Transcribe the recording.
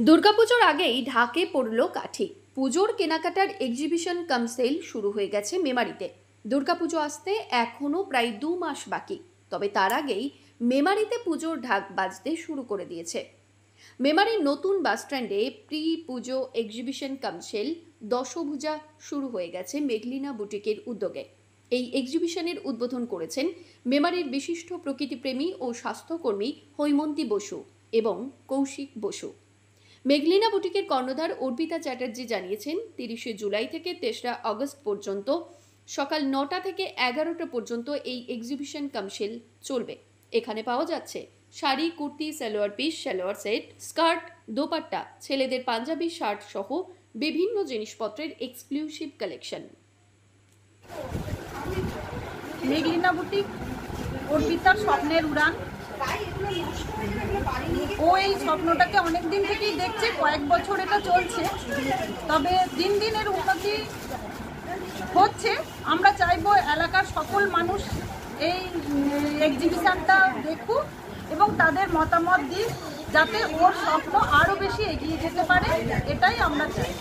দুর্গাপুজোর আগেই ঢাকে পড়ল কাঠি। পুজোর কেনাকাটার এক্সিবিশন কাম সেল শুরু হয়ে গেছে মেমারিতে। দুর্গাপুজো আসতে এখনও প্রায় 2 মাস বাকি, তবে তার আগেই মেমারিতে পুজোর ঢাক বাজতে শুরু করে দিয়েছে। মেমারির নতুন বাসস্ট্যান্ডে প্রি পুজো এক্সিবিশন কাম সেল দশভুজা শুরু হয়ে গেছে মেঘলিনা বুটিকের উদ্যোগে। এই এক্সিবিশনের উদ্বোধন করেছেন মেমারির বিশিষ্ট প্রকৃতিপ্রেমী ও স্বাস্থ্যকর্মী হৈমন্তী বসু এবং কৌশিক বসু। মেঘলিনা বুটিকের কর্ণধার অর্পিতা চ্যাটার্জি জানিয়েছেন, 30শে জুলাই থেকে 3রা আগস্ট পর্যন্ত সকাল 9টা থেকে 11টা পর্যন্ত এই এক্সিবিশন কাম সেল চলবে। এখানে পাওয়া যাচ্ছে sari, kurti, salwar piece, salwar set, skirt, dupatta, ছেলেদের পাঞ্জাবি, শার্ট সহ বিভিন্ন জিনিসপত্রের এক্সক্লুসিভ কালেকশন। মেঘলিনা বুটিক অর্পিতার স্বপ্নের উড়ান। ও এই স্বপ্নটাকে অনেক দিন থেকেই দেখছে, কয়েক বছর এটা চলছে, তবে দিন দিন এর উন্নতি হচ্ছে। আমরা চাইবো এলাকার সকল মানুষ এই এক্সিবিশনটা দেখুক এবং তাদের মতামত দিক, যাতে ওর স্বপ্ন আরও বেশি এগিয়ে যেতে পারে, এটাই আমরা চাই।